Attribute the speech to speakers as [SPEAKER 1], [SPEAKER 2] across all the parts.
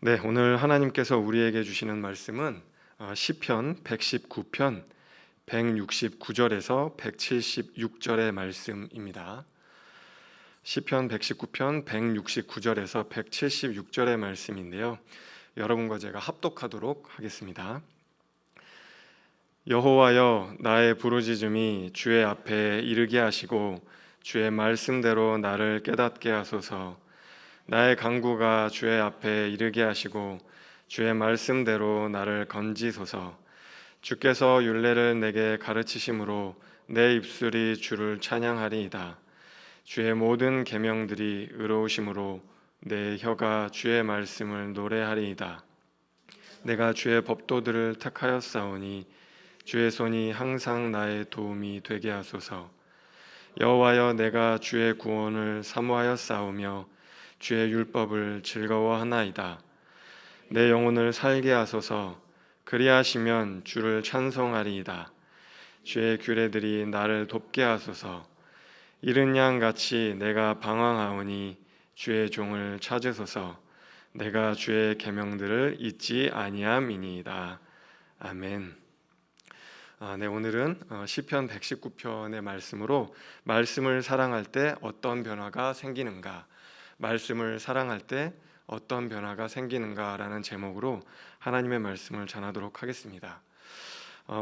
[SPEAKER 1] 네, 오늘 하나님께서 우리에게 주시는 말씀은 시편 119편 169절에서 176절의 말씀입니다. 시편 119편 169절에서 176절의 말씀인데요. 여러분과 제가 합독하도록 하겠습니다. 여호와여, 나의 부르짖음이 주의 앞에 이르게 하시고 주의 말씀대로 나를 깨닫게 하소서. 나의 간구가 주의 앞에 이르게 하시고 주의 말씀대로 나를 건지소서. 주께서 율례를 내게 가르치심으로 내 입술이 주를 찬양하리이다. 주의 모든 계명들이 의로우심으로 내 혀가 주의 말씀을 노래하리이다. 내가 주의 법도들을 택하였사오니 주의 손이 항상 나의 도움이 되게 하소서. 여호와여, 내가 주의 구원을 사모하였사오며 주의 율법을 즐거워하나이다. 내 영혼을 살게 하소서. 그리하시면 주를 찬송하리이다. 주의 규례들이 나를 돕게 하소서. 이른 양같이 내가 방황하오니 주의 종을 찾으소서. 내가 주의 계명들을 잊지 아니함이니이다. 아멘. 네, 오늘은 시편 119편의 말씀으로 말씀을 사랑할 때 어떤 변화가 생기는가, 말씀을 사랑할 때 어떤 변화가 생기는가라는 제목으로 하나님의 말씀을 전하도록 하겠습니다.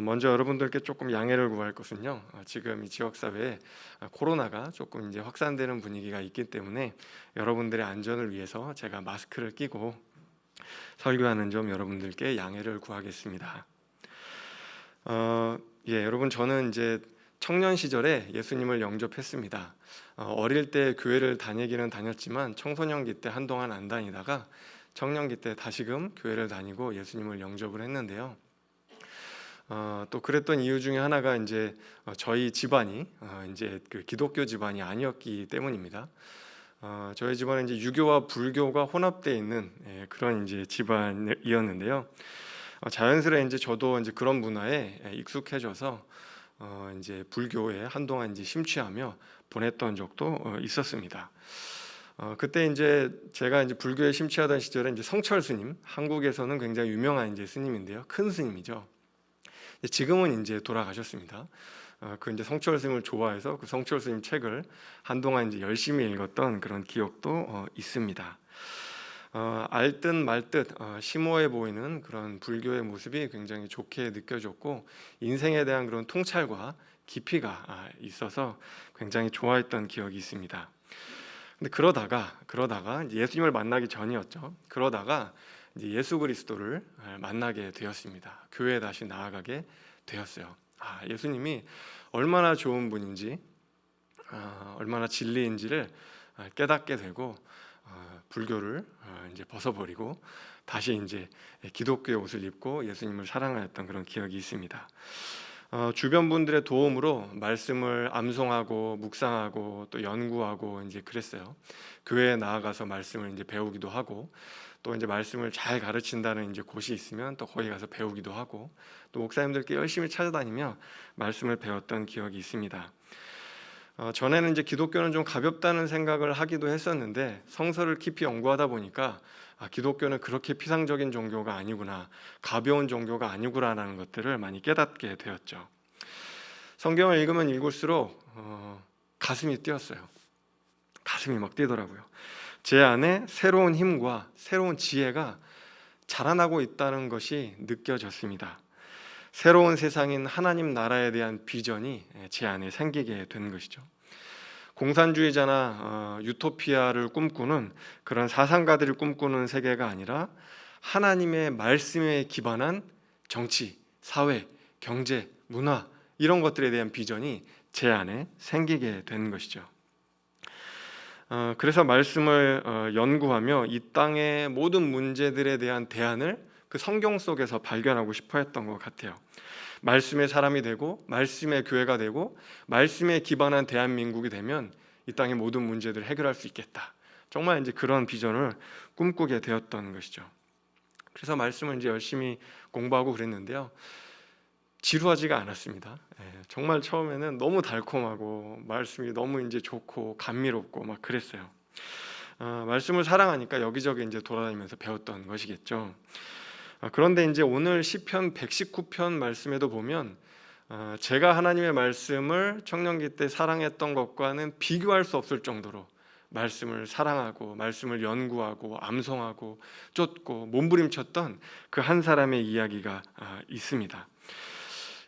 [SPEAKER 1] 먼저 여러분들께 조금 양해를 구할 것은요, 지금 이 지역사회에 코로나가 조금 이제 확산되는 분위기가 있기 때문에 여러분들의 안전을 위해서 제가 마스크를 끼고 설교하는 점 여러분들께 양해를 구하겠습니다. 여러분, 저는 이제 청년 시절에 예수님을 영접했습니다. 어릴 때 교회를 다니기는 다녔지만 청소년기 때 한동안 안 다니다가 청년기 때 다시금 교회를 다니고 예수님을 영접을 했는데요. 또 그랬던 이유 중에 하나가 이제 저희 집안이 이제 그 기독교 집안이 아니었기 때문입니다. 저희 집안은 이제 유교와 불교가 혼합되어 있는 그런 이제 집안이었는데요. 자연스레 이제 저도 이제 그런 문화에 익숙해져서 이제 불교에 한동안 이제 심취하며 보냈던 적도 있었습니다. 그때 이제 제가 이제 불교에 심취하던 시절에 이제 성철 스님, 한국에서는 굉장히 유명한 이제 스님인데요, 큰 스님이죠. 지금은 이제 돌아가셨습니다. 그 이제 성철 스님을 좋아해서 그 성철 스님 책을 한동안 이제 열심히 읽었던 그런 기억도 있습니다. 알듯 말듯 심오해 보이는 그런 불교의 모습이 굉장히 좋게 느껴졌고 인생에 대한 그런 통찰과 깊이가 있어서 굉장히 좋아했던 기억이 있습니다. 근데 그러다가 이제 예수님을 만나기 전이었죠. 그러다가 이제 예수 그리스도를 만나게 되었습니다. 교회에 다시 나아가게 되었어요. 예수님이 얼마나 좋은 분인지, 얼마나 진리인지를 깨닫게 되고 불교를 이제 벗어버리고 다시 이제 기독교의 옷을 입고 예수님을 사랑하였던 그런 기억이 있습니다. 주변 분들의 도움으로 말씀을 암송하고 묵상하고 또 연구하고 이제 그랬어요. 교회에 나아가서 말씀을 이제 배우기도 하고 또 이제 말씀을 잘 가르친다는 이제 곳이 있으면 또 거기 가서 배우기도 하고 또 목사님들께 열심히 찾아다니며 말씀을 배웠던 기억이 있습니다. 전에는 이제 기독교는 좀 가볍다는 생각을 하기도 했었는데 성서를 깊이 연구하다 보니까 기독교는 그렇게 피상적인 종교가 아니구나, 가벼운 종교가 아니구나라는 것들을 많이 깨닫게 되었죠. 성경을 읽으면 읽을수록 가슴이 뛰었어요. 가슴이 막 뛰더라고요. 제 안에 새로운 힘과 새로운 지혜가 자라나고 있다는 것이 느껴졌습니다. 새로운 세상인 하나님 나라에 대한 비전이 제 안에 생기게 된 것이죠. 공산주의자나 유토피아를 꿈꾸는 그런 사상가들이 꿈꾸는 세계가 아니라 하나님의 말씀에 기반한 정치, 사회, 경제, 문화 이런 것들에 대한 비전이 제 안에 생기게 된 것이죠. 그래서 말씀을 연구하며 이 땅의 모든 문제들에 대한 대안을 그 성경 속에서 발견하고 싶어 했던 것 같아요. 말씀의 사람이 되고 말씀의 교회가 되고 말씀에 기반한 대한민국이 되면 이 땅의 모든 문제들을 해결할 수 있겠다. 정말 이제 그런 비전을 꿈꾸게 되었던 것이죠. 그래서 말씀을 이제 열심히 공부하고 그랬는데요. 지루하지가 않았습니다. 정말 처음에는 너무 달콤하고 말씀이 너무 이제 좋고 감미롭고 막 그랬어요. 말씀을 사랑하니까 여기저기 이제 돌아다니면서 배웠던 것이겠죠. 그런데 이제 오늘 시편 119편 말씀에도 보면 제가 하나님의 말씀을 청년기 때 사랑했던 것과는 비교할 수 없을 정도로 말씀을 사랑하고 말씀을 연구하고 암송하고 쫓고 몸부림쳤던 그 한 사람의 이야기가 있습니다.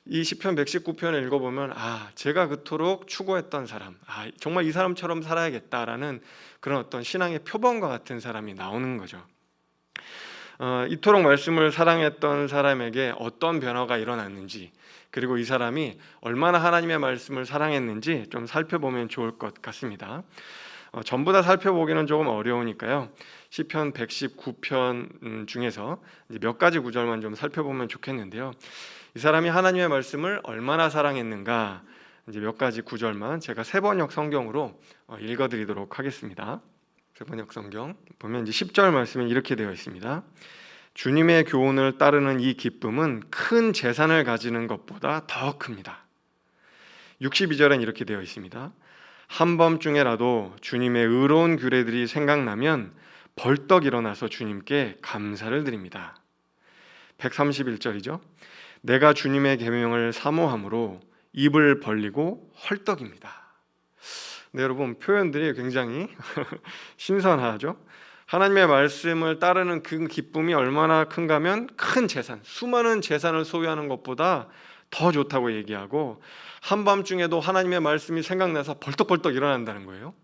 [SPEAKER 1] 이 시편 119편을 읽어보면 제가 그토록 추구했던 사람, 정말 이 사람처럼 살아야겠다라는 그런 어떤 신앙의 표본과 같은 사람이 나오는 거죠. 이토록 말씀을 사랑했던 사람에게 어떤 변화가 일어났는지, 그리고 이 사람이 얼마나 하나님의 말씀을 사랑했는지 좀 살펴보면 좋을 것 같습니다. 전부 다 살펴보기는 조금 어려우니까요. 시편 119편 중에서 몇 가지 구절만 좀 살펴보면 좋겠는데요. 이 사람이 하나님의 말씀을 얼마나 사랑했는가, 이제 몇 가지 구절만 제가 세번역 성경으로 읽어드리도록 하겠습니다. 세번역 성경 보면 이제 10절 말씀은 이렇게 되어 있습니다. 주님의 교훈을 따르는 이 기쁨은 큰 재산을 가지는 것보다 더 큽니다. 62절엔 이렇게 되어 있습니다. 한밤중에라도 주님의 의로운 규례들이 생각나면 벌떡 일어나서 주님께 감사를 드립니다. 131절이죠. 내가 주님의 계명을 사모함으로 입을 벌리고 헐떡입니다. 네, 여러분 표현들이 굉장히 신선하죠. 하나님의 말씀을 따르는 그 기쁨이 얼마나 큰가면 큰 재산, 수많은 재산을 소유하는 것보다 더 좋다고 얘기하고, 한밤중에도 하나님의 말씀이 생각나서 벌떡벌떡 일어난다는 거예요.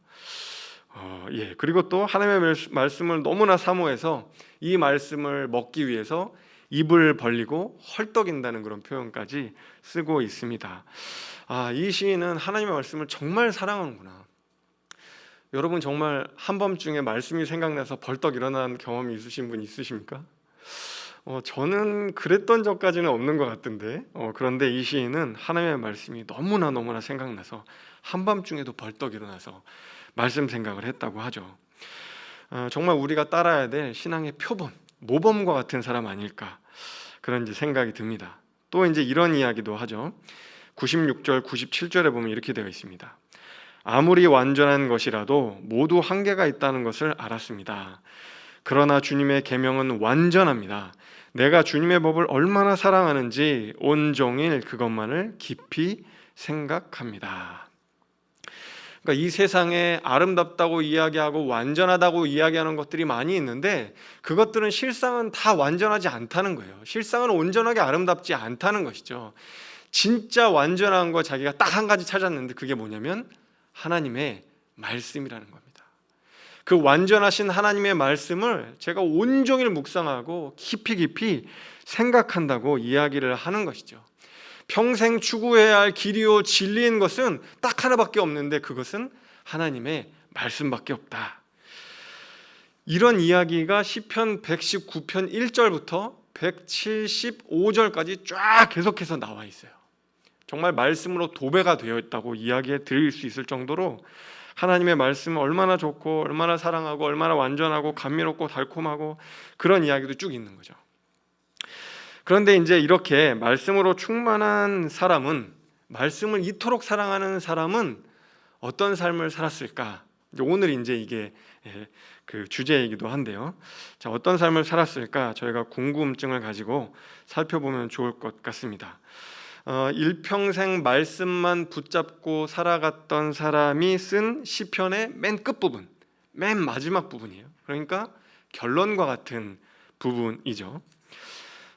[SPEAKER 1] 그리고 또 하나님의 말씀을 너무나 사모해서 이 말씀을 먹기 위해서 입을 벌리고 헐떡인다는 그런 표현까지 쓰고 있습니다. 이 시인은 하나님의 말씀을 정말 사랑하는구나. 여러분 정말 한밤중에 말씀이 생각나서 벌떡 일어난 경험이 있으신 분 있으십니까? 저는 그랬던 적까지는 없는 것 같은데, 그런데 이 시인은 하나님의 말씀이 너무나 생각나서 한밤중에도 벌떡 일어나서 말씀 생각을 했다고 하죠. 정말 우리가 따라야 될 신앙의 표본, 모범과 같은 사람 아닐까, 그런 이제 생각이 듭니다. 또 이제 이런 이야기도 하죠. 96절, 97절에 보면 이렇게 되어 있습니다. 아무리 완전한 것이라도 모두 한계가 있다는 것을 알았습니다. 그러나 주님의 계명은 완전합니다. 내가 주님의 법을 얼마나 사랑하는지 온종일 그것만을 깊이 생각합니다. 그러니까 이 세상에 아름답다고 이야기하고 완전하다고 이야기하는 것들이 많이 있는데, 그것들은 실상은 다 완전하지 않다는 거예요. 실상은 온전하게 아름답지 않다는 것이죠. 진짜 완전한 거 자기가 딱 한 가지 찾았는데 그게 뭐냐면 하나님의 말씀이라는 겁니다. 그 완전하신 하나님의 말씀을 제가 온종일 묵상하고 깊이 생각한다고 이야기를 하는 것이죠. 평생 추구해야 할 길이요 진리인 것은 딱 하나밖에 없는데 그것은 하나님의 말씀밖에 없다. 이런 이야기가 시편 119편 1절부터 175절까지 쫙 계속해서 나와 있어요. 정말 말씀으로 도배가 되어 있다고 이야기해 드릴 수 있을 정도로 하나님의 말씀은 얼마나 좋고 얼마나 사랑하고 얼마나 완전하고 감미롭고 달콤하고 그런 이야기도 쭉 있는 거죠. 그런데 이제 이렇게 말씀으로 충만한 사람은, 말씀을 이토록 사랑하는 사람은 어떤 삶을 살았을까? 오늘 이제 이게 그 주제이기도 한데요. 자, 어떤 삶을 살았을까? 저희가 궁금증을 가지고 살펴보면 좋을 것 같습니다. 일평생 말씀만 붙잡고 살아갔던 사람이 쓴 시편의 맨 끝부분, 맨 마지막 부분이에요. 그러니까 결론과 같은 부분이죠.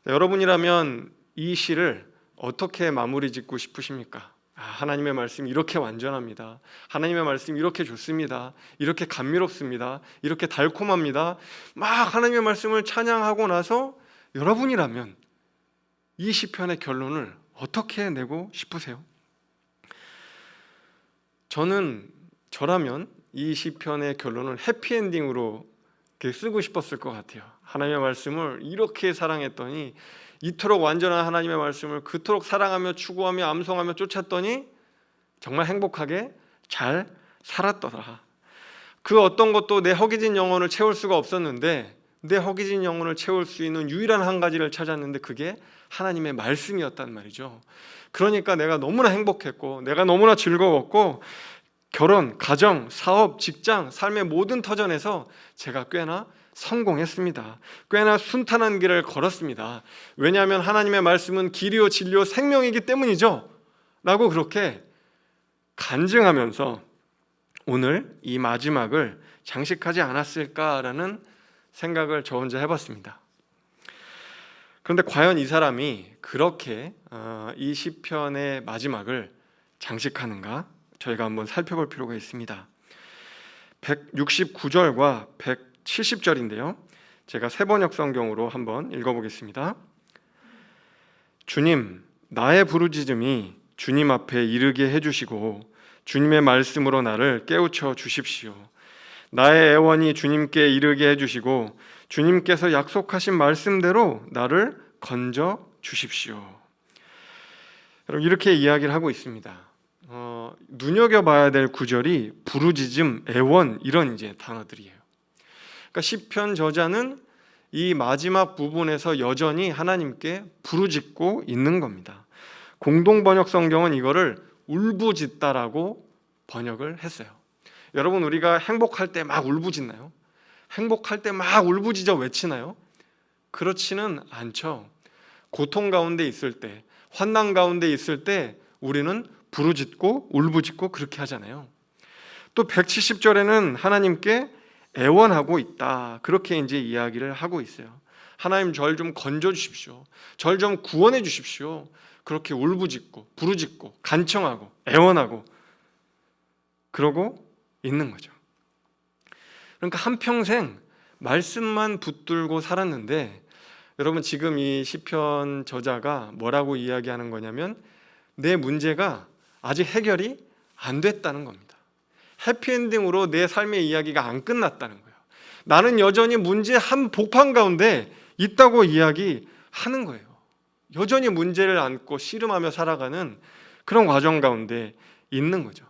[SPEAKER 1] 여러분이라면 이 시를 어떻게 마무리 짓고 싶으십니까? 하나님의 말씀이 이렇게 완전합니다. 하나님의 말씀이 이렇게 좋습니다. 이렇게 감미롭습니다. 이렇게 달콤합니다. 막 하나님의 말씀을 찬양하고 나서 여러분이라면 이 시편의 결론을 어떻게 내고 싶으세요? 저라면 이 시편의 결론을 해피엔딩으로 쓰고 싶었을 것 같아요. 하나님의 말씀을 이렇게 사랑했더니, 이토록 완전한 하나님의 말씀을 그토록 사랑하며 추구하며 암송하며 쫓았더니 정말 행복하게 잘 살았더라. 그 어떤 것도 내 허기진 영혼을 채울 수가 없었는데 내 허기진 영혼을 채울 수 있는 유일한 한 가지를 찾았는데 그게 하나님의 말씀이었단 말이죠. 그러니까 내가 너무나 행복했고 내가 너무나 즐거웠고 결혼, 가정, 사업, 직장, 삶의 모든 터전에서 제가 꽤나 성공했습니다. 꽤나 순탄한 길을 걸었습니다. 왜냐하면 하나님의 말씀은 길이요 진리요 생명이기 때문이죠 라고 그렇게 간증하면서 오늘 이 마지막을 장식하지 않았을까라는 생각을 저 혼자 해봤습니다. 그런데 과연 이 사람이 그렇게 이 시편의 마지막을 장식하는가? 저희가 한번 살펴볼 필요가 있습니다. 169절과 170절인데요. 제가 세번역 성경으로 한번 읽어보겠습니다. 주님, 나의 부르짖음이 주님 앞에 이르게 해주시고 주님의 말씀으로 나를 깨우쳐 주십시오. 나의 애원이 주님께 이르게 해주시고 주님께서 약속하신 말씀대로 나를 건져 주십시오. 여러분, 이렇게 이야기를 하고 있습니다. 눈여겨봐야 될 구절이 부르짖음, 애원 이런 이제 단어들이에요. 그러니까 시편 저자는 이 마지막 부분에서 여전히 하나님께 부르짖고 있는 겁니다. 공동 번역 성경은 이거를 울부짖다라고 번역을 했어요. 여러분, 우리가 행복할 때 막 울부짖나요? 행복할 때 막 울부짖어 외치나요? 그렇지는 않죠. 고통 가운데 있을 때, 환난 가운데 있을 때 우리는 부르짖고 울부짖고 그렇게 하잖아요. 또 170절에는 하나님께 애원하고 있다, 그렇게 이제 이야기를 하고 있어요. 하나님, 절 좀 건져 주십시오. 절 좀 구원해 주십시오. 그렇게 울부짖고 부르짖고 간청하고 애원하고 그러고 있는 거죠. 그러니까 한평생 말씀만 붙들고 살았는데, 여러분, 지금 이 시편 저자가 뭐라고 이야기하는 거냐면 내 문제가 아직 해결이 안 됐다는 겁니다. 해피엔딩으로 내 삶의 이야기가 안 끝났다는 거예요. 나는 여전히 문제 한 복판 가운데 있다고 이야기하는 거예요. 여전히 문제를 안고 씨름하며 살아가는 그런 과정 가운데 있는 거죠.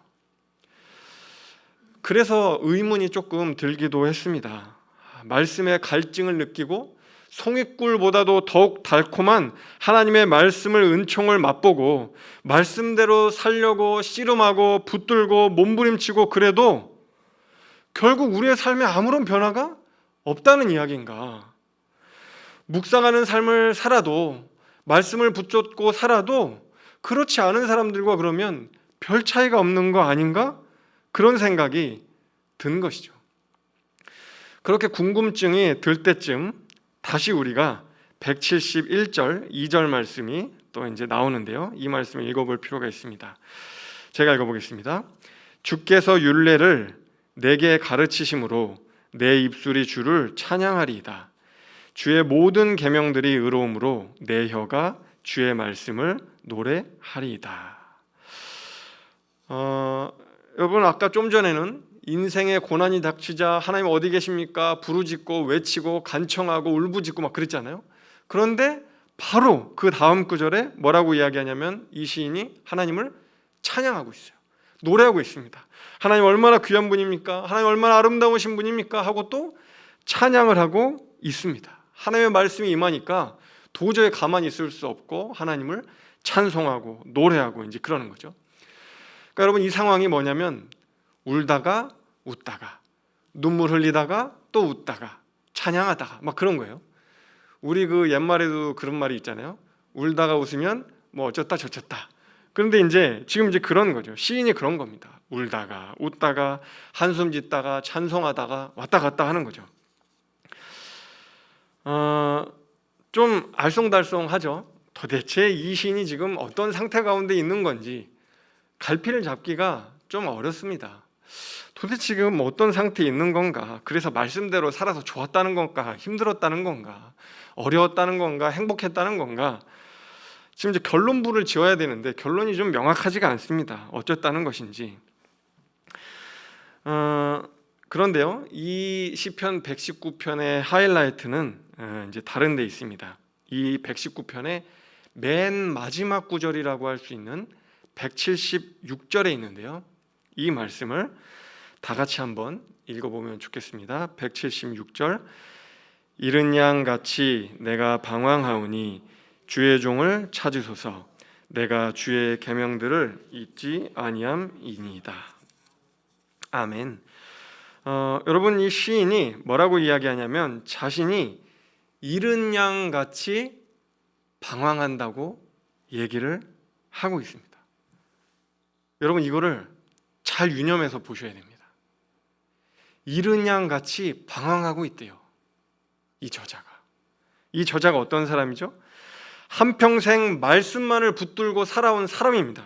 [SPEAKER 1] 그래서 의문이 조금 들기도 했습니다. 말씀의 갈증을 느끼고 송이꿀보다도 더욱 달콤한 하나님의 말씀을, 은총을 맛보고 말씀대로 살려고 씨름하고 붙들고 몸부림치고 그래도 결국 우리의 삶에 아무런 변화가 없다는 이야기인가? 묵상하는 삶을 살아도, 말씀을 붙잡고 살아도 그렇지 않은 사람들과 그러면 별 차이가 없는 거 아닌가? 그런 생각이 든 것이죠. 그렇게 궁금증이 들 때쯤 다시 우리가 171절 2절 말씀이 또 이제 나오는데요. 이 말씀을 읽어볼 필요가 있습니다. 제가 읽어보겠습니다. 주께서 율례를 내게 가르치심으로 내 입술이 주를 찬양하리이다. 주의 모든 계명들이 의로움으로 내 혀가 주의 말씀을 노래하리이다. 여러분, 아까 좀 전에는 인생의 고난이 닥치자 하나님 어디 계십니까? 부르짖고 외치고 간청하고 울부짖고 막 그랬잖아요. 그런데 바로 그 다음 구절에 뭐라고 이야기하냐면 이 시인이 하나님을 찬양하고 있어요. 노래하고 있습니다. 하나님 얼마나 귀한 분입니까? 하나님 얼마나 아름다우신 분입니까? 하고 또 찬양을 하고 있습니다. 하나님의 말씀이 임하니까 도저히 가만히 있을 수 없고 하나님을 찬송하고 노래하고 이제 그러는 거죠. 그러니까 여러분, 이 상황이 뭐냐면 울다가 웃다가 눈물 흘리다가 또 웃다가 찬양하다가 막 그런 거예요. 우리 그 옛말에도 그런 말이 있잖아요. 울다가 웃으면 뭐 어쩌다 저쩌다. 그런데 이제 지금 이제 그런 거죠. 시인이 그런 겁니다. 울다가 웃다가 한숨 짓다가 찬송하다가 왔다 갔다 하는 거죠. 좀 알쏭달쏭하죠. 도대체 이 시인이 지금 어떤 상태 가운데 있는 건지 갈피를 잡기가 좀 어렵습니다. 도대체 지금 어떤 상태에 있는 건가? 그래서 말씀대로 살아서 좋았다는 건가? 힘들었다는 건가? 어려웠다는 건가? 행복했다는 건가? 지금 이제 결론부를 지어야 되는데 결론이 좀 명확하지가 않습니다. 어쩌다는 것인지. 그런데요, 이 시편 119편의 하이라이트는 이제 다른 데 있습니다. 이 119편의 맨 마지막 구절이라고 할 수 있는 176절에 있는데요. 이 말씀을 다 같이 한번 읽어보면 좋겠습니다. 176절. 이른 양 같이 내가 방황하오니 주의 종을 찾으소서. 내가 주의 계명들을 잊지 아니함이니이다. 아멘. 여러분, 이 시인이 뭐라고 이야기하냐면 자신이 잃은 양 같이 방황한다고 얘기를 하고 있습니다. 여러분, 이거를 잘 유념해서 보셔야 됩니다. 잃은 양 같이 방황하고 있대요. 이 저자가 어떤 사람이죠? 한평생 말씀만을 붙들고 살아온 사람입니다.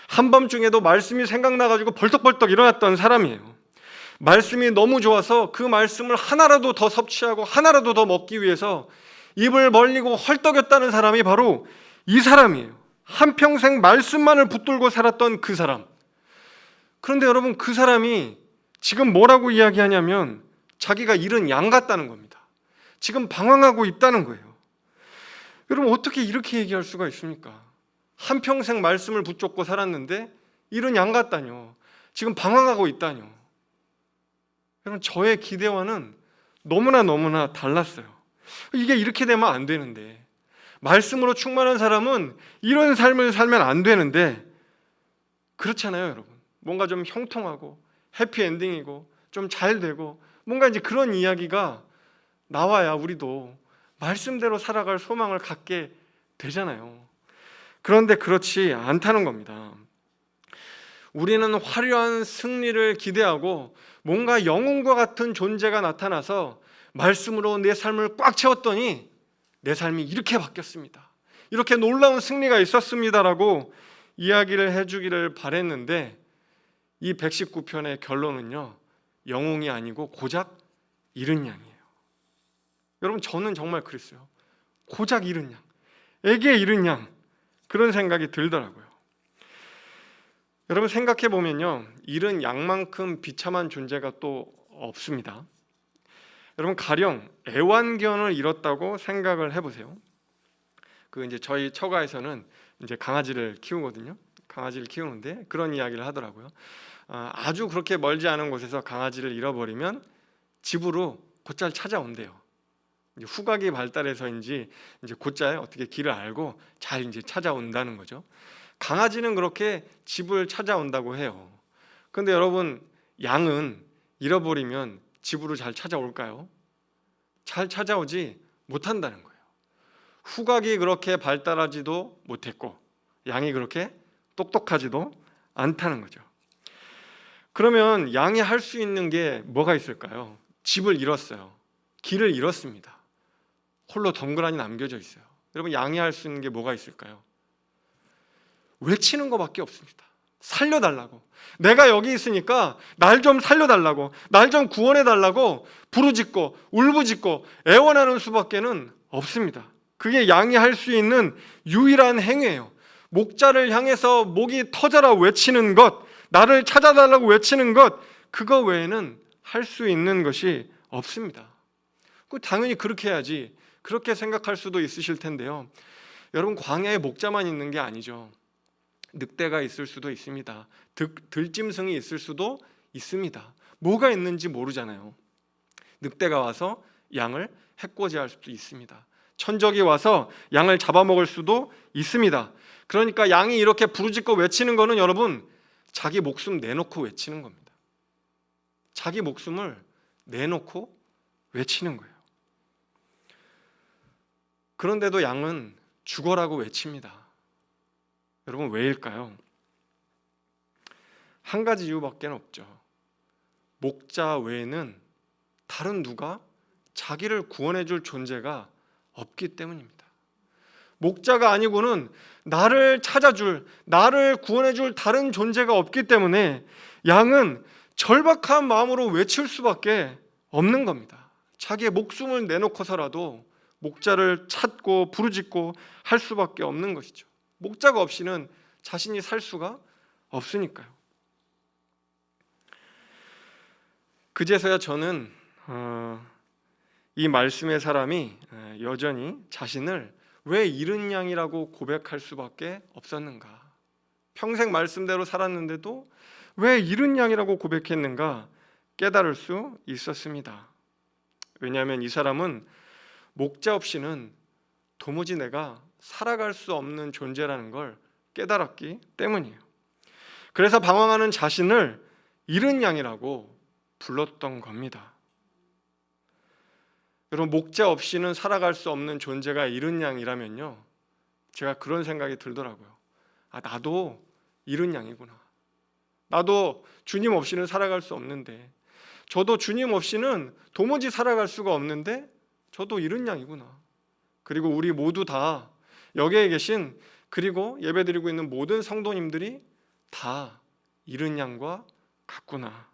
[SPEAKER 1] 한밤중에도 말씀이 생각나가지고 벌떡벌떡 일어났던 사람이에요. 말씀이 너무 좋아서 그 말씀을 하나라도 더 섭취하고 하나라도 더 먹기 위해서 입을 벌리고 헐떡였다는 사람이 바로 이 사람이에요. 한평생 말씀만을 붙들고 살았던 그 사람. 그런데 여러분, 그 사람이 지금 뭐라고 이야기하냐면 자기가 잃은 양 같다는 겁니다. 지금 방황하고 있다는 거예요. 여러분, 어떻게 이렇게 얘기할 수가 있습니까? 한평생 말씀을 붙잡고 살았는데 잃은 양 같다뇨. 지금 방황하고 있다뇨. 여러분, 저의 기대와는 너무나 달랐어요. 이게 이렇게 되면 안 되는데, 말씀으로 충만한 사람은 이런 삶을 살면 안 되는데, 그렇잖아요, 여러분. 뭔가 좀 형통하고 해피엔딩이고 좀 잘 되고 뭔가 이제 그런 이야기가 나와야 우리도 말씀대로 살아갈 소망을 갖게 되잖아요. 그런데 그렇지 않다는 겁니다. 우리는 화려한 승리를 기대하고 뭔가 영웅과 같은 존재가 나타나서 말씀으로 내 삶을 꽉 채웠더니 내 삶이 이렇게 바뀌었습니다. 이렇게 놀라운 승리가 있었습니다라고 이야기를 해주기를 바랬는데, 이 119편의 결론은요, 영웅이 아니고 고작 잃은 양이에요. 여러분, 저는 정말 그랬어요. 고작 잃은 양, 애게 잃은 양, 그런 생각이 들더라고요. 여러분, 생각해 보면요, 잃은 양만큼 비참한 존재가 또 없습니다. 여러분, 가령 애완견을 잃었다고 생각을 해보세요. 이제 저희 처가에서는 이제 강아지를 키우거든요. 강아지를 키우는데 그런 이야기를 하더라고요. 아주 그렇게 멀지 않은 곳에서 강아지를 잃어버리면 집으로 곧잘 찾아온대요. 이제 후각이 발달해서인지 이제 곧잘 어떻게 길을 알고 잘 이제 찾아온다는 거죠. 강아지는 그렇게 집을 찾아온다고 해요. 그런데 여러분, 양은 잃어버리면 집으로 잘 찾아올까요? 잘 찾아오지 못한다는 거예요. 후각이 그렇게 발달하지도 못했고 양이 그렇게 똑똑하지도 않다는 거죠. 그러면 양이 할 수 있는 게 뭐가 있을까요? 집을 잃었어요. 길을 잃었습니다. 홀로 덩그러니 남겨져 있어요. 여러분, 양이 할 수 있는 게 뭐가 있을까요? 외치는 것밖에 없습니다. 살려달라고. 내가 여기 있으니까 날 좀 살려달라고, 날 좀 구원해달라고 부르짖고 울부짖고 애원하는 수밖에는 없습니다. 그게 양이 할 수 있는 유일한 행위예요. 목자를 향해서 목이 터져라 외치는 것, 나를 찾아달라고 외치는 것, 그거 외에는 할 수 있는 것이 없습니다. 당연히 그렇게 해야지, 그렇게 생각할 수도 있으실 텐데요. 여러분, 광야에 목자만 있는 게 아니죠. 늑대가 있을 수도 있습니다. 들짐승이 있을 수도 있습니다. 뭐가 있는지 모르잖아요. 늑대가 와서 양을 해코지할 수도 있습니다. 천적이 와서 양을 잡아먹을 수도 있습니다. 그러니까 양이 이렇게 부르짖고 외치는 거는 여러분, 자기 목숨 내놓고 외치는 겁니다. 자기 목숨을 내놓고 외치는 거예요. 그런데도 양은 죽어라고 외칩니다. 여러분, 왜일까요? 한 가지 이유밖에 없죠. 목자 외에는 다른 누가 자기를 구원해 줄 존재가 없기 때문입니다. 목자가 아니고는 나를 찾아줄, 나를 구원해 줄 다른 존재가 없기 때문에 양은 절박한 마음으로 외칠 수밖에 없는 겁니다. 자기의 목숨을 내놓고서라도 목자를 찾고 부르짖고 할 수밖에 없는 것이죠. 목자가 없이는 자신이 살 수가 없으니까요. 그제서야 저는 이 말씀의 사람이 여전히 자신을 왜 잃은 양이라고 고백할 수밖에 없었는가, 평생 말씀대로 살았는데도 왜 잃은 양이라고 고백했는가 깨달을 수 있었습니다. 왜냐하면 이 사람은 목자 없이는 도무지 내가 살아갈 수 없는 존재라는 걸 깨달았기 때문이에요. 그래서 방황하는 자신을 잃은 양이라고 불렀던 겁니다. 여러분, 목자 없이는 살아갈 수 없는 존재가 잃은 양이라면요, 제가 그런 생각이 들더라고요. 나도 잃은 양이구나. 나도 주님 없이는 살아갈 수 없는데, 저도 주님 없이는 도무지 살아갈 수가 없는데 저도 잃은 양이구나. 그리고 우리 모두 다, 여기에 계신 그리고 예배드리고 있는 모든 성도님들이 다 잃은 양과 같구나.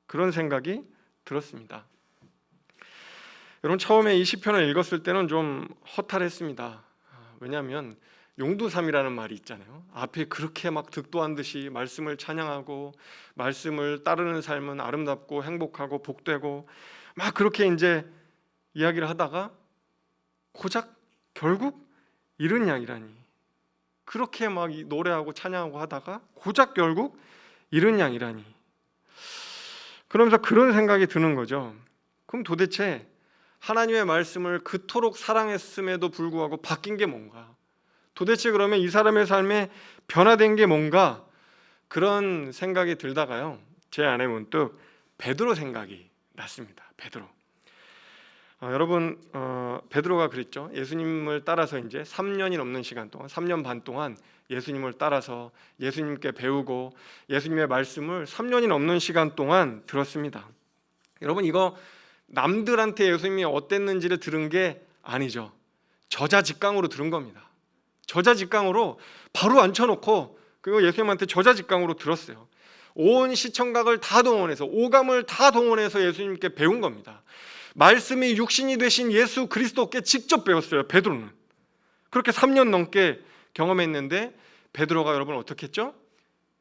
[SPEAKER 1] 그런 생각이 들었습니다. 여러분, 처음에 이 시편을 읽었을 때는 좀 허탈했습니다. 왜냐하면 용두삼이라는 말이 있잖아요. 앞에 그렇게 막 득도한 듯이 말씀을 찬양하고 말씀을 따르는 삶은 아름답고 행복하고 복되고 막 그렇게 이제 이야기를 하다가 고작 결국 잃은 양이라니, 그렇게 막 노래하고 찬양하고 하다가 고작 결국 잃은 양이라니, 그러면서 그런 생각이 드는 거죠. 그럼 도대체 하나님의 말씀을 그토록 사랑했음에도 불구하고 바뀐 게 뭔가? 도대체 그러면 이 사람의 삶에 변화된 게 뭔가? 그런 생각이 들다가요, 제 안에 문득 베드로 생각이 났습니다. 베드로. 여러분, 베드로가 그랬죠. 예수님을 따라서 이제 3년이 넘는 시간 동안, 3년 반 동안 예수님을 따라서 예수님께 배우고 예수님의 말씀을 3년이 넘는 시간 동안 들었습니다. 여러분, 이거 남들한테 예수님이 어땠는지를 들은 게 아니죠. 저자직강으로 들은 겁니다. 저자직강으로 바로 앉혀놓고 그리고 예수님한테 저자직강으로 들었어요. 온 시청각을 다 동원해서, 오감을 다 동원해서 예수님께 배운 겁니다. 말씀이 육신이 되신 예수 그리스도께 직접 배웠어요. 베드로는 그렇게 3년 넘게 경험했는데, 베드로가 여러분 어떻게 했죠?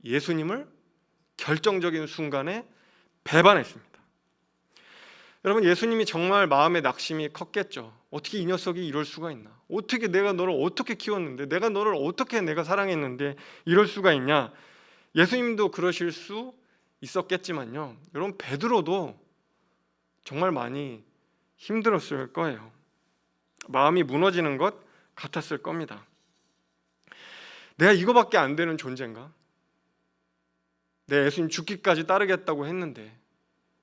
[SPEAKER 1] 예수님을 결정적인 순간에 배반했습니다. 여러분, 예수님이 정말 마음의 낙심이 컸겠죠. 어떻게 이 녀석이 이럴 수가 있나? 어떻게 내가 너를 어떻게 키웠는데, 내가 너를 어떻게 내가 사랑했는데 이럴 수가 있냐? 예수님도 그러실 수 있었겠지만요, 여러분, 베드로도 정말 많이 힘들었을 거예요. 마음이 무너지는 것 같았을 겁니다. 내가 이거밖에 안 되는 존재인가? 내 예수님 죽기까지 따르겠다고 했는데,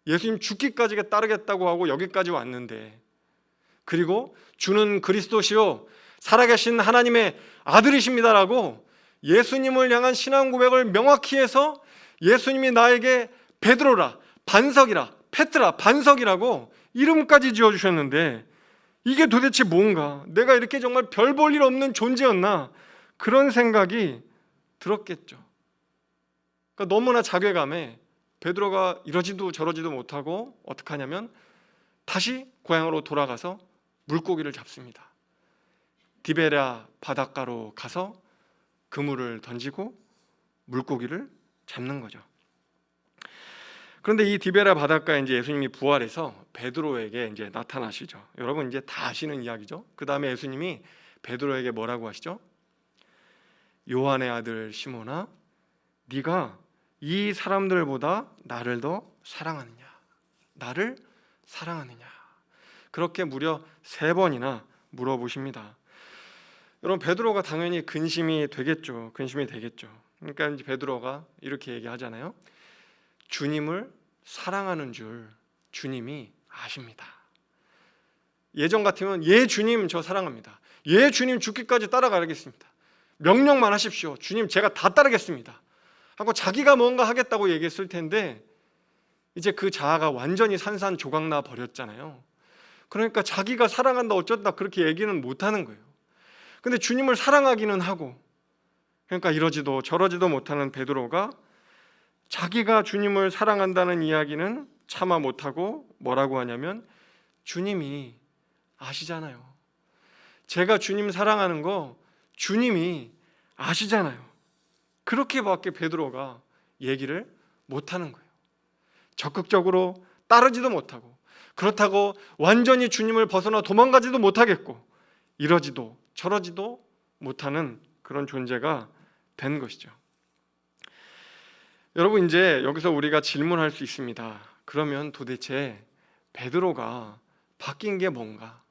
[SPEAKER 1] 예수님 죽기까지 따르겠다고 하고 여기까지 왔는데, 그리고 주는 그리스도시요 살아계신 하나님의 아들이십니다라고 예수님을 향한 신앙 고백을 명확히 해서 예수님이 나에게 베드로라, 반석이라, 페트라, 반석이라고 이름까지 지어주셨는데, 이게 도대체 뭔가? 내가 이렇게 정말 별 볼 일 없는 존재였나? 그런 생각이 들었겠죠. 그러니까 너무나 자괴감에 베드로가 이러지도 저러지도 못하고 어떻게 하냐면 다시 고향으로 돌아가서 물고기를 잡습니다. 디베랴 바닷가로 가서 그물을 던지고 물고기를 잡는 거죠. 그런데 이 디베랴 바닷가에 이제 예수님이 부활해서 베드로에게 이제 나타나시죠. 여러분 이제 다 아시는 이야기죠. 그 다음에 예수님이 베드로에게 뭐라고 하시죠? 요한의 아들 시몬아, 네가 이 사람들보다 나를 더 사랑하느냐? 나를 사랑하느냐? 그렇게 무려 3번이나 물어보십니다. 여러분, 베드로가 당연히 근심이 되겠죠. 그러니까 이제 베드로가 이렇게 얘기하잖아요. 주님을 사랑하는 줄 주님이 아십니다. 예전 같으면 예 주님 저 사랑합니다. 예 주님 죽기까지 따라가겠습니다. 명령만 하십시오. 주님 제가 다 따르겠습니다. 하고 자기가 뭔가 하겠다고 얘기했을 텐데, 이제 그 자아가 완전히 산산조각나 버렸잖아요. 그러니까 자기가 사랑한다 어쩐다 그렇게 얘기는 못하는 거예요. 근데 주님을 사랑하기는 하고, 그러니까 이러지도 저러지도 못하는 베드로가 자기가 주님을 사랑한다는 이야기는 차마 못하고 뭐라고 하냐면, 주님이 아시잖아요. 제가 주님 사랑하는 거 주님이 아시잖아요. 그렇게밖에 베드로가 얘기를 못하는 거예요. 적극적으로 따르지도 못하고, 그렇다고 완전히 주님을 벗어나 도망가지도 못하겠고, 이러지도 저러지도 못하는 그런 존재가 된 것이죠. 여러분, 이제 여기서 우리가 질문할 수 있습니다. 그러면 도대체 베드로가 바뀐 게 뭔가?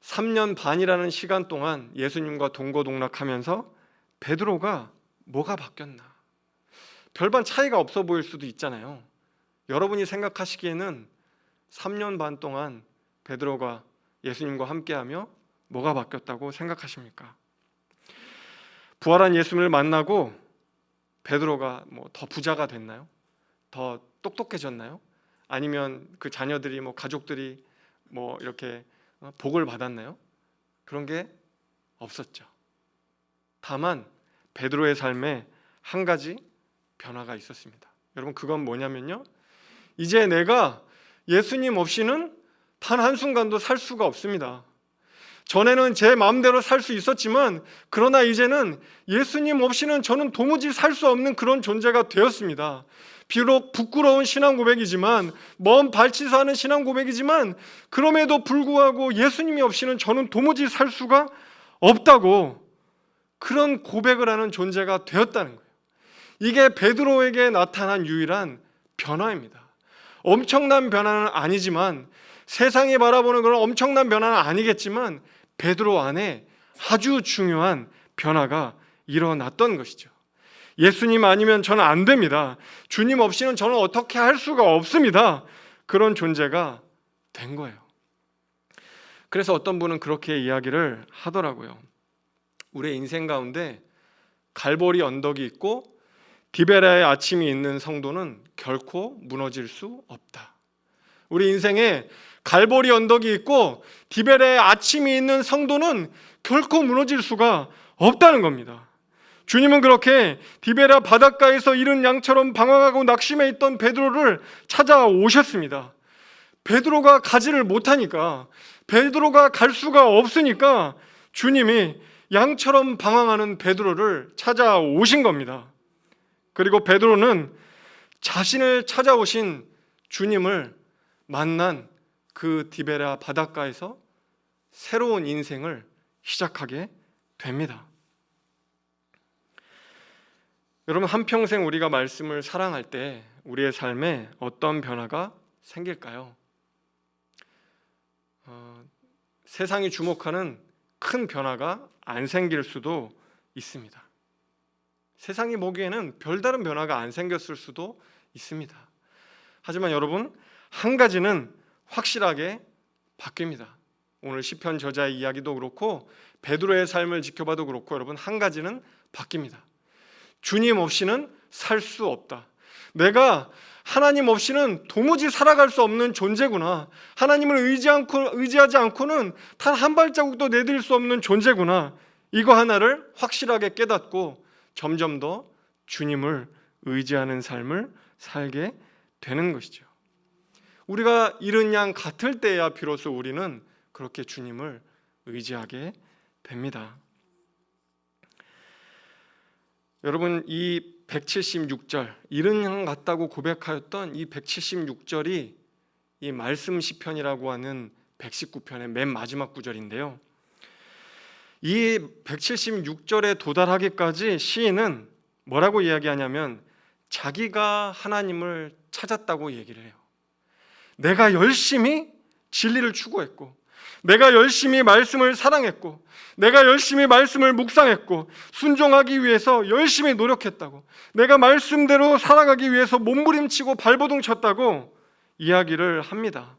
[SPEAKER 1] 3년 반이라는 시간 동안 예수님과 동거동락하면서 베드로가 뭐가 바뀌었나? 별반 차이가 없어 보일 수도 있잖아요. 여러분이 생각하시기에는 3년 반 동안 베드로가 예수님과 함께하며 뭐가 바뀌었다고 생각하십니까? 부활한 예수님을 만나고 베드로가 더 부자가 됐나요? 더 똑똑해졌나요? 아니면 그 자녀들이 가족들이 이렇게 복을 받았나요? 그런 게 없었죠. 다만 베드로의 삶에 한 가지 변화가 있었습니다. 여러분, 그건 뭐냐면요, 이제 내가 예수님 없이는 단 한순간도 살 수가 없습니다. 전에는 제 마음대로 살 수 있었지만 그러나 이제는 예수님 없이는 저는 도무지 살 수 없는 그런 존재가 되었습니다. 비록 부끄러운 신앙 고백이지만, 먼 발치서 하는 신앙 고백이지만, 그럼에도 불구하고 예수님이 없이는 저는 도무지 살 수가 없다고, 그런 고백을 하는 존재가 되었다는 거예요. 이게 베드로에게 나타난 유일한 변화입니다. 엄청난 변화는 아니지만, 세상이 바라보는 그런 엄청난 변화는 아니겠지만 베드로 안에 아주 중요한 변화가 일어났던 것이죠. 예수님 아니면 저는 안 됩니다. 주님 없이는 저는 어떻게 할 수가 없습니다. 그런 존재가 된 거예요. 그래서 어떤 분은 그렇게 이야기를 하더라고요. 우리의 인생 가운데 갈보리 언덕이 있고 디베라의 아침이 있는 성도는 결코 무너질 수 없다. 우리 인생에 갈보리 언덕이 있고 디베라의 아침이 있는 성도는 결코 무너질 수가 없다는 겁니다. 주님은 그렇게 디베라 바닷가에서 이른 양처럼 방황하고 낙심해 있던 베드로를 찾아오셨습니다. 베드로가 가지를 못하니까, 베드로가 갈 수가 없으니까 주님이 양처럼 방황하는 베드로를 찾아오신 겁니다. 그리고 베드로는 자신을 찾아오신 주님을 만난 그 디베라 바닷가에서 새로운 인생을 시작하게 됩니다. 여러분, 한평생 우리가 말씀을 사랑할 때 우리의 삶에 어떤 변화가 생길까요? 세상이 주목하는 큰 변화가 안 생길 수도 있습니다. 세상이 보기에는 별다른 변화가 안 생겼을 수도 있습니다. 하지만 여러분, 한 가지는 확실하게 바뀝니다. 오늘 시편 저자의 이야기도 그렇고 베드로의 삶을 지켜봐도 그렇고, 여러분, 한 가지는 바뀝니다. 주님 없이는 살 수 없다. 내가 하나님 없이는 도무지 살아갈 수 없는 존재구나. 하나님을 의지하지 않고는 단 한 발자국도 내딜 수 없는 존재구나. 이거 하나를 확실하게 깨닫고 점점 더 주님을 의지하는 삶을 살게 되는 것이죠. 우리가 잃은 양 같을 때야 비로소 우리는 그렇게 주님을 의지하게 됩니다. 여러분, 이 176절, 잃은 양 같다고 고백하였던 이 176절이 이 말씀 시편이라고 하는 119편의 맨 마지막 구절인데요. 이 176절에 도달하기까지 시인은 뭐라고 이야기하냐면 자기가 하나님을 찾았다고 얘기를 해요. 내가 열심히 진리를 추구했고, 내가 열심히 말씀을 사랑했고, 내가 열심히 말씀을 묵상했고, 순종하기 위해서 열심히 노력했다고, 내가 말씀대로 살아가기 위해서 몸부림치고 발버둥 쳤다고 이야기를 합니다.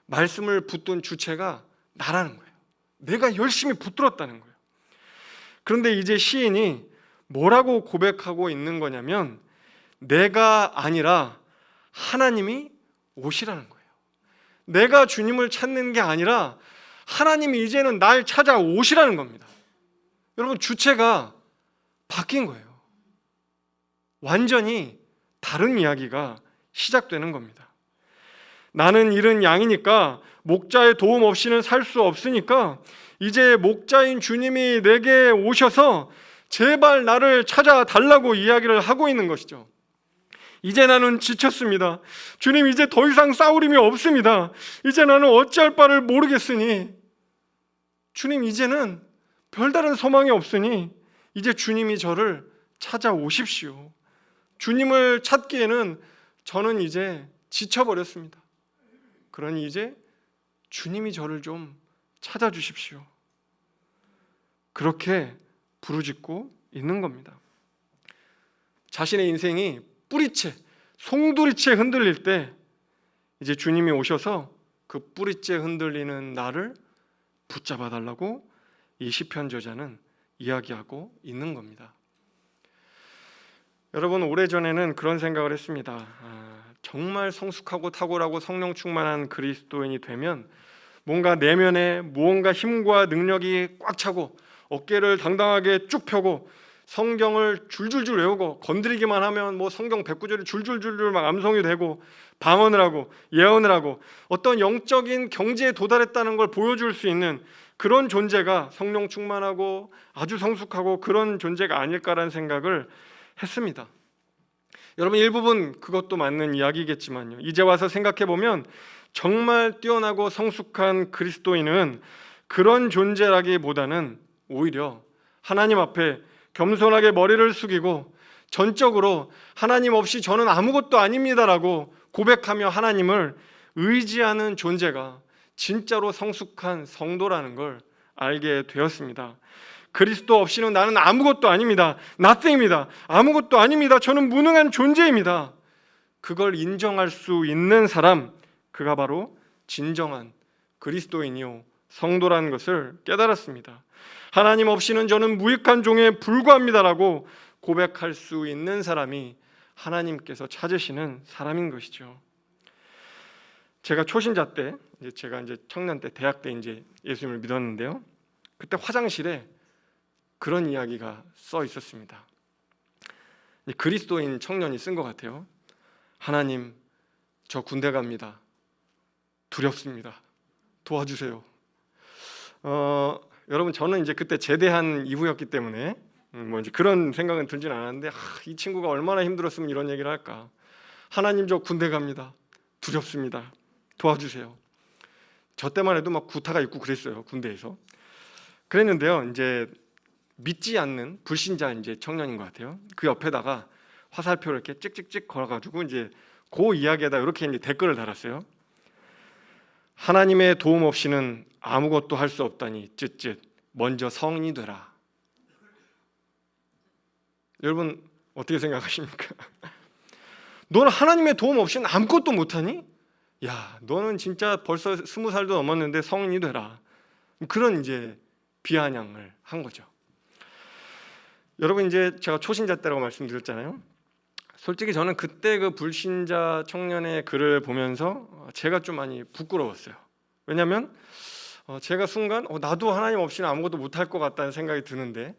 [SPEAKER 1] 말씀을 붙든 주체가 나라는 거예요. 내가 열심히 붙들었다는 거예요. 그런데 이제 시인이 뭐라고 고백하고 있는 거냐면 내가 아니라 하나님이 오시라는 거예요. 내가 주님을 찾는 게 아니라 하나님이 이제는 날 찾아오시라는 겁니다. 여러분, 주체가 바뀐 거예요. 완전히 다른 이야기가 시작되는 겁니다. 나는 잃은 양이니까, 목자의 도움 없이는 살 수 없으니까 이제 목자인 주님이 내게 오셔서 제발 나를 찾아달라고 이야기를 하고 있는 것이죠. 이제 나는 지쳤습니다. 주님, 이제 더 이상 싸울 힘이 없습니다. 이제 나는 어찌할 바를 모르겠으니, 주님, 이제는 별다른 소망이 없으니 이제 주님이 저를 찾아오십시오. 주님을 찾기에는 저는 이제 지쳐버렸습니다. 그러니 이제 주님이 저를 좀 찾아주십시오. 그렇게 부르짖고 있는 겁니다. 자신의 인생이 뿌리채, 송두리째 흔들릴 때 이제 주님이 오셔서 그 뿌리째 흔들리는 나를 붙잡아 달라고 이 시편 저자는 이야기하고 있는 겁니다. 여러분, 오래전에는 그런 생각을 했습니다. 정말 성숙하고 탁월하고 성령 충만한 그리스도인이 되면 뭔가 내면에 무언가 힘과 능력이 꽉 차고 어깨를 당당하게 쭉 펴고 성경을 줄줄줄 외우고 건드리기만 하면 뭐 성경 109절이 줄줄줄줄 막 암송이 되고 방언을 하고 예언을 하고 어떤 영적인 경지에 도달했다는 걸 보여줄 수 있는 그런 존재가 성령 충만하고 아주 성숙하고 그런 존재가 아닐까라는 생각을 했습니다. 여러분, 일부분 그것도 맞는 이야기겠지만요, 이제 와서 생각해보면 정말 뛰어나고 성숙한 그리스도인은 그런 존재라기보다는 오히려 하나님 앞에 겸손하게 머리를 숙이고 전적으로 하나님 없이 저는 아무것도 아닙니다라고 고백하며 하나님을 의지하는 존재가 진짜로 성숙한 성도라는 걸 알게 되었습니다. 그리스도 없이는 나는 아무것도 아닙니다. nothing입니다. 아무것도 아닙니다. 저는 무능한 존재입니다. 그걸 인정할 수 있는 사람, 그가 바로 진정한 그리스도인이요 성도라는 것을 깨달았습니다. 하나님 없이는 저는 무익한 종에 불과합니다라고 고백할 수 있는 사람이 하나님께서 찾으시는 사람인 것이죠. 제가 초신자 때, 제가 청년 때, 대학 때 예수님을 믿었는데요, 그때 화장실에 그런 이야기가 써 있었습니다. 그리스도인 청년이 쓴 것 같아요. 하나님, 저 군대 갑니다. 두렵습니다. 도와주세요. 여러분, 저는 그때 제대한 이후였기 때문에 그런 생각은 들진 않았는데, 이 친구가 얼마나 힘들었으면 이런 얘기를 할까. 하나님, 저 군대 갑니다. 두렵습니다. 도와주세요. 저 때만 해도 막 구타가 있고 그랬어요. 군대에서. 그랬는데요, 믿지 않는 불신자 청년인 것 같아요. 그 옆에다가 화살표를 이렇게 찍찍찍 걸어가지고 그 이야기에다 이렇게 댓글을 달았어요. 하나님의 도움 없이는 아무것도 할 수 없다니 쯧쯧 먼저 성인이 되라. 여러분, 어떻게 생각하십니까? 너는 하나님의 도움 없이는 아무것도 못하니? 야, 너는 진짜 벌써 20살도 넘었는데 성인이 되라. 그런 비아냥을 한 거죠. 여러분, 제가 초신자 때라고 말씀드렸잖아요. 솔직히 저는 그때 그 불신자 청년의 글을 보면서 제가 좀 많이 부끄러웠어요. 왜냐하면 제가 순간 나도 하나님 없이는 아무것도 못할 것 같다는 생각이 드는데,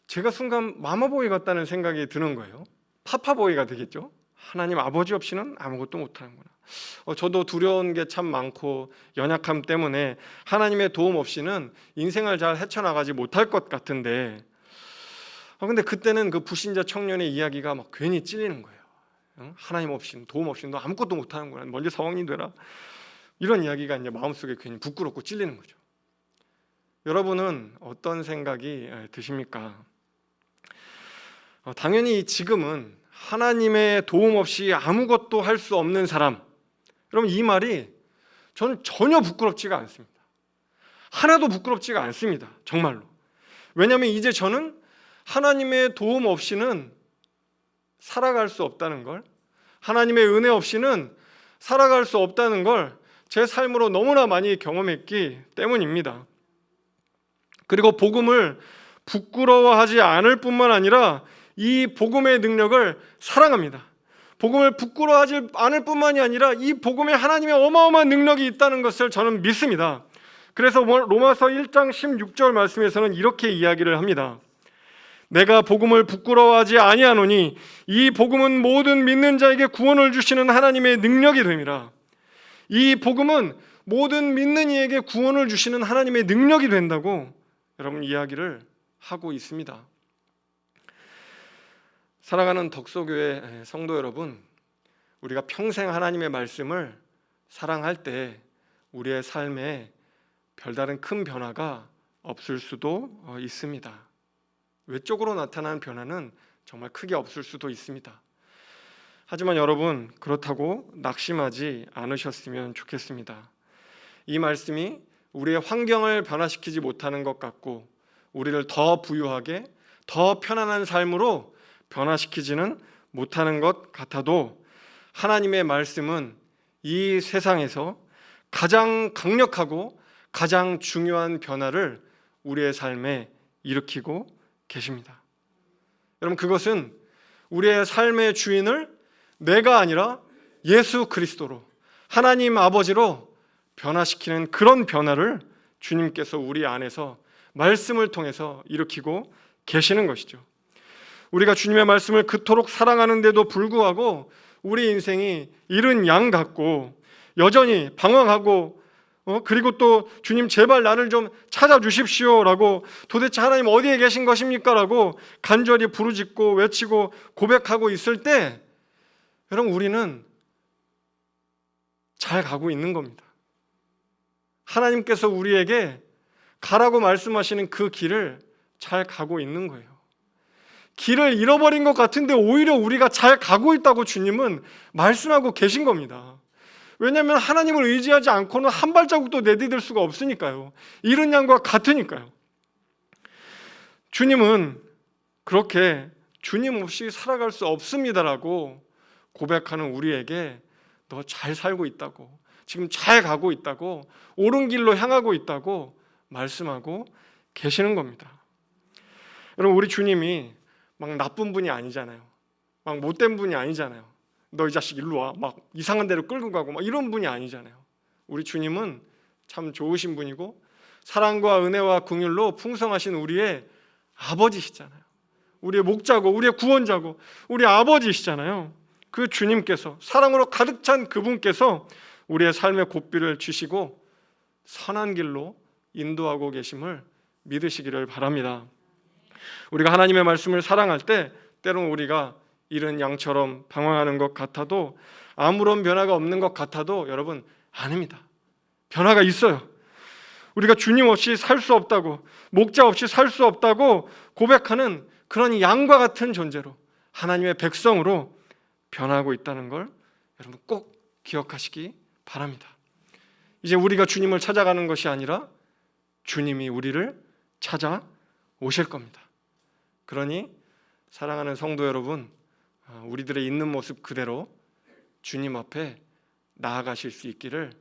[SPEAKER 1] 제가 순간 마마보이 같다는 생각이 드는 거예요. 파파보이가 되겠죠. 하나님 아버지 없이는 아무것도 못하는구나. 저도 두려운 게 참 많고 연약함 때문에 하나님의 도움 없이는 인생을 잘 헤쳐나가지 못할 것 같은데, 근데 그때는 그 불신자 청년의 이야기가 막 괜히 찔리는 거예요. 하나님 없이는, 도움 없이는 너 아무것도 못하는구나. 먼저 성인이 되라. 이런 이야기가 마음속에 괜히 부끄럽고 찔리는 거죠. 여러분은 어떤 생각이 드십니까? 당연히 지금은 하나님의 도움 없이 아무것도 할 수 없는 사람, 여러분, 이 말이 저는 전혀 부끄럽지가 않습니다. 하나도 부끄럽지가 않습니다. 정말로. 왜냐하면 이제 저는 하나님의 도움 없이는 살아갈 수 없다는 걸, 하나님의 은혜 없이는 살아갈 수 없다는 걸 제 삶으로 너무나 많이 경험했기 때문입니다. 그리고 복음을 부끄러워하지 않을 뿐만 아니라 이 복음의 능력을 사랑합니다. 복음을 부끄러워하지 않을 뿐만이 아니라 이 복음에 하나님의 어마어마한 능력이 있다는 것을 저는 믿습니다. 그래서 로마서 1장 16절 말씀에서는 이렇게 이야기를 합니다. 내가 복음을 부끄러워하지 아니하노니 이 복음은 모든 믿는 자에게 구원을 주시는 하나님의 능력이 됨이라. 이 복음은 모든 믿는 이에게 구원을 주시는 하나님의 능력이 된다고 여러분 이야기를 하고 있습니다. 사랑하는 덕소교회 성도 여러분, 우리가 평생 하나님의 말씀을 사랑할 때 우리의 삶에 별다른 큰 변화가 없을 수도 있습니다. 외적으로 나타나는 변화는 정말 크게 없을 수도 있습니다. 하지만 여러분, 그렇다고 낙심하지 않으셨으면 좋겠습니다. 이 말씀이 우리의 환경을 변화시키지 못하는 것 같고 우리를 더 부유하게, 더 편안한 삶으로 변화시키지는 못하는 것 같아도 하나님의 말씀은 이 세상에서 가장 강력하고 가장 중요한 변화를 우리의 삶에 일으키고 계십니다. 여러분, 그것은 우리의 삶의 주인을 내가 아니라 예수 그리스도로, 하나님 아버지로 변화시키는 그런 변화를 주님께서 우리 안에서 말씀을 통해서 일으키고 계시는 것이죠. 우리가 주님의 말씀을 그토록 사랑하는데도 불구하고 우리 인생이 잃은 양 같고 여전히 방황하고 그리고 또 주님 제발 나를 좀 찾아주십시오 라고 도대체 하나님 어디에 계신 것입니까? 라고 간절히 부르짖고 외치고 고백하고 있을 때 여러분, 우리는 잘 가고 있는 겁니다. 하나님께서 우리에게 가라고 말씀하시는 그 길을 잘 가고 있는 거예요. 길을 잃어버린 것 같은데 오히려 우리가 잘 가고 있다고 주님은 말씀하고 계신 겁니다. 왜냐하면 하나님을 의지하지 않고는 한 발자국도 내디딜 수가 없으니까요. 잃은 양과 같으니까요. 주님은 그렇게 주님 없이 살아갈 수 없습니다라고 고백하는 우리에게 너 잘 살고 있다고, 지금 잘 가고 있다고, 옳은 길로 향하고 있다고 말씀하고 계시는 겁니다. 여러분, 우리 주님이 막 나쁜 분이 아니잖아요. 막 못된 분이 아니잖아요. 너 이 자식 일로 와, 막 이상한 데로 끌고 가고 막 이런 분이 아니잖아요. 우리 주님은 참 좋으신 분이고 사랑과 은혜와 긍휼로 풍성하신 우리의 아버지시잖아요. 우리의 목자고 우리의 구원자고 우리 아버지시잖아요. 그 주님께서, 사랑으로 가득 찬 그분께서 우리의 삶의 고삐를 쥐시고 선한 길로 인도하고 계심을 믿으시기를 바랍니다. 우리가 하나님의 말씀을 사랑할 때 때로는 우리가 잃은 양처럼 방황하는 것 같아도, 아무런 변화가 없는 것 같아도 여러분, 아닙니다. 변화가 있어요. 우리가 주님 없이 살 수 없다고, 목자 없이 살 수 없다고 고백하는 그런 양과 같은 존재로, 하나님의 백성으로 변화하고 있다는 걸 여러분 꼭 기억하시기 바랍니다. 이제 우리가 주님을 찾아가는 것이 아니라 주님이 우리를 찾아오실 겁니다. 그러니 사랑하는 성도 여러분, 우리들의 있는 모습 그대로 주님 앞에 나아가실 수 있기를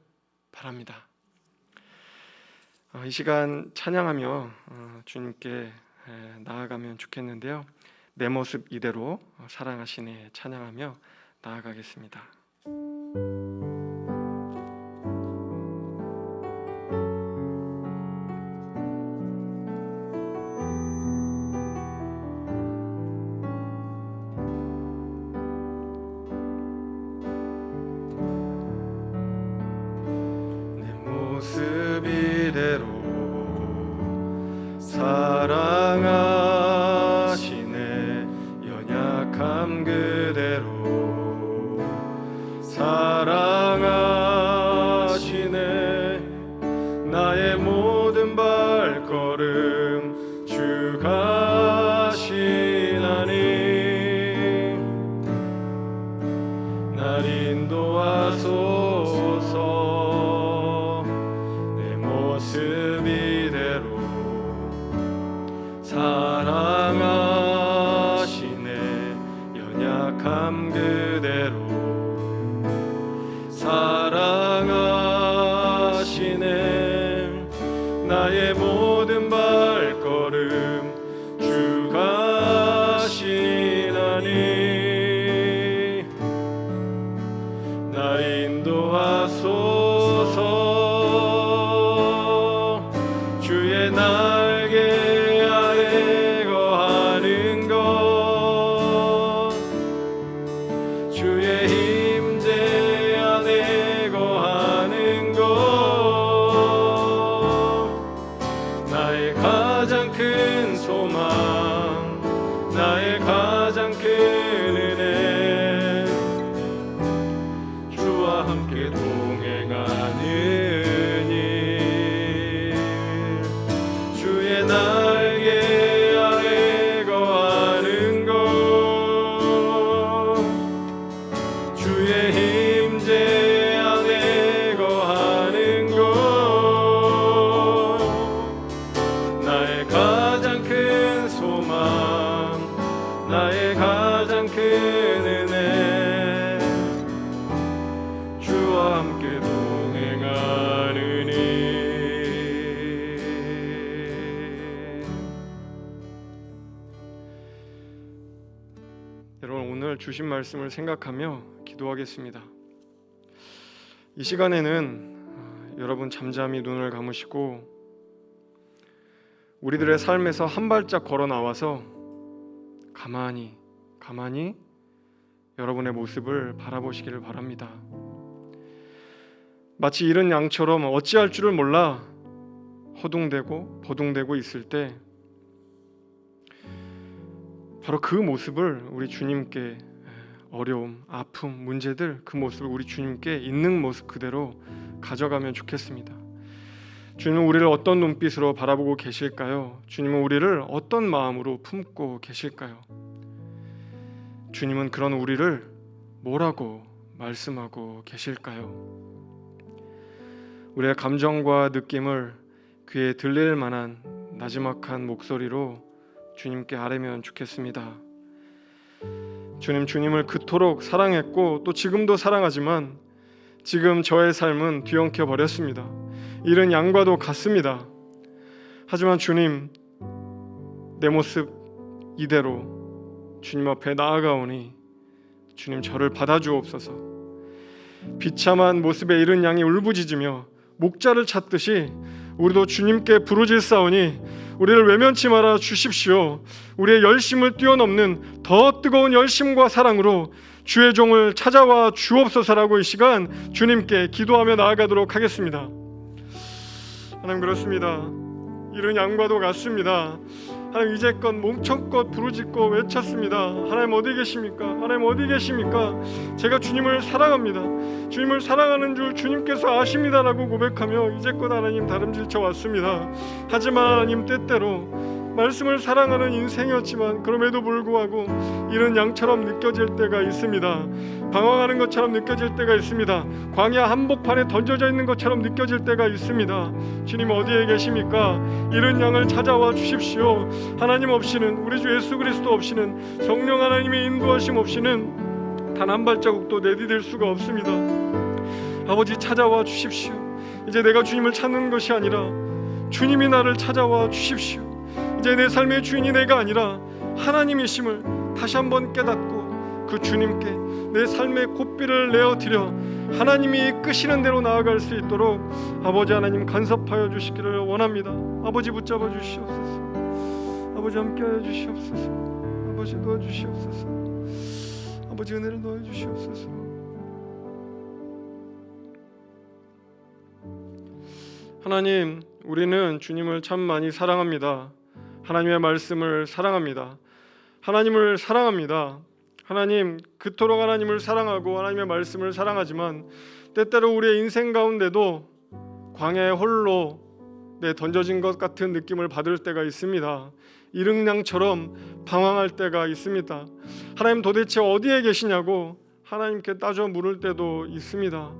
[SPEAKER 1] 바랍니다. 이 시간 찬양하며 주님께 나아가면 좋겠는데요. 내 모습 이대로 사랑하시네 찬양하며 나아가겠습니다. 내 모습 이대로 사랑하시네, 연약함 그대로 사랑하시네, 나의 모든 발걸음 주가 하시나니 날 인도하소서. 내 모습 이대로 사랑하시네, 연약함 그대로 사랑하시네, 나의 모든 발걸음 주가 하시나니 날 인도하소서. 주의 날개 아래 거하는 것, 주의 임재 안에 거하는 것, 주신 말씀을 생각하며 기도하겠습니다. 이 시간에는 여러분 잠잠히 눈을 감으시고 우리들의 삶에서 한 발짝 걸어 나와서 가만히 여러분의 모습을 바라보시기를 바랍니다. 마치 이른 양처럼 어찌할 줄을 몰라 허둥대고 버둥대고 있을 때 바로 그 모습을 우리 주님께, 어려움, 아픔, 문제들, 그 모습을 우리 주님께 있는 모습 그대로 가져가면 좋겠습니다. 주님은 우리를 어떤 눈빛으로 바라보고 계실까요? 주님은 우리를 어떤 마음으로 품고 계실까요? 주님은 그런 우리를 뭐라고 말씀하고 계실까요? 우리의 감정과 느낌을 귀에 들릴 만한 나지막한 목소리로 주님께 아뢰면 좋겠습니다. 주님을 그토록 사랑했고 또 지금도 사랑하지만 지금 저의 삶은 뒤엉켜 버렸습니다. 이른 양과도 같습니다. 하지만 주님, 내 모습 이대로 주님 앞에 나아가오니 주님 저를 받아주옵소서. 비참한 모습의 이른 양이 울부짖으며 목자를 찾듯이 우리도 주님께 부르짖사오니 우리를 외면치 말아 주십시오. 우리의 열심을 뛰어넘는 더 뜨거운 열심과 사랑으로 주의 종을 찾아와 주옵소서라고 이 시간 주님께 기도하며 나아가도록 하겠습니다. 하나님, 그렇습니다. 이른 양과도 같습니다. 하나님, 이제껏 몸청껏 부르짖고 외쳤습니다. 하나님 어디 계십니까? 하나님 어디 계십니까? 제가 주님을 사랑합니다. 주님을 사랑하는 줄 주님께서 아십니다라고 고백하며 이제껏 하나님 다름질쳐 왔습니다. 하지만 하나님 때때로 말씀을 사랑하는 인생이었지만 그럼에도 불구하고 이런 양처럼 느껴질 때가 있습니다. 방황하는 것처럼 느껴질 때가 있습니다. 광야 한복판에 던져져 있는 것처럼 느껴질 때가 있습니다. 주님 어디에 계십니까? 이런 양을 찾아와 주십시오. 하나님 없이는, 우리 주 예수 그리스도 없이는, 성령 하나님의 인도하심 없이는 단 한 발자국도 내디딜 수가 없습니다. 아버지, 찾아와 주십시오. 이제 내가 주님을 찾는 것이 아니라 주님이 나를 찾아와 주십시오. 이제 내 삶의 주인이 내가 아니라 하나님이심을 다시 한번 깨닫고 그 주님께 내 삶의 고삐를 내어드려 하나님이 이끄시는 대로 나아갈 수 있도록 아버지 하나님 간섭하여 주시기를 원합니다. 아버지 붙잡아 주시옵소서. 아버지 함께하여 주시옵소서. 아버지 도와주시옵소서. 아버지 은혜를 넣어 주시옵소서. 하나님, 우리는 주님을 참 많이 사랑합니다. 하나님의 말씀을 사랑합니다. 하나님을 사랑합니다. 하나님, 그토록 하나님을 사랑하고 하나님의 말씀을 사랑하지만 때때로 우리의 인생 가운데도 광야에 홀로 던져진 것 같은 느낌을 받을 때가 있습니다. 이릉양처럼 방황할 때가 있습니다. 하나님 도대체 어디에 계시냐고 하나님께 따져 물을 때도 있습니다.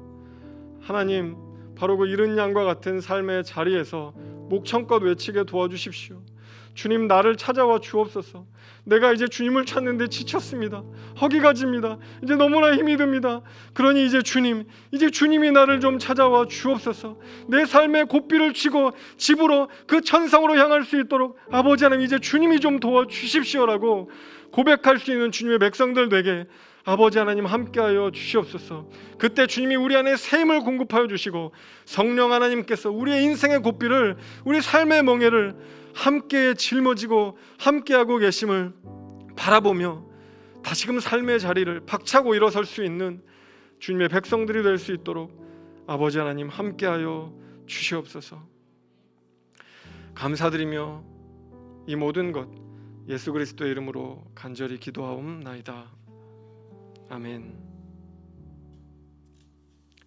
[SPEAKER 1] 하나님, 바로 그 이른 양과 같은 삶의 자리에서 목청껏 외치게 도와주십시오. 주님, 나를 찾아와 주옵소서. 내가 이제 주님을 찾는데 지쳤습니다. 허기가 집니다. 이제 너무나 힘이 듭니다. 그러니 이제 주님이 나를 좀 찾아와 주옵소서. 내 삶의 고삐를 쥐고 집으로, 그 천상으로 향할 수 있도록 아버지 하나님, 이제 주님이 좀 도와주십시오라고 고백할 수 있는 주님의 백성들 되게 아버지 하나님 함께하여 주시옵소서. 그때 주님이 우리 안에 새 힘을 공급하여 주시고 성령 하나님께서 우리의 인생의 고삐를, 우리 삶의 멍에를 함께 짊어지고 함께하고 계심을 바라보며 다시금 삶의 자리를 박차고 일어설 수 있는 주님의 백성들이 될 수 있도록 아버지 하나님 함께하여 주시옵소서. 감사드리며 이 모든 것 예수 그리스도의 이름으로 간절히 기도하옵나이다. 아멘.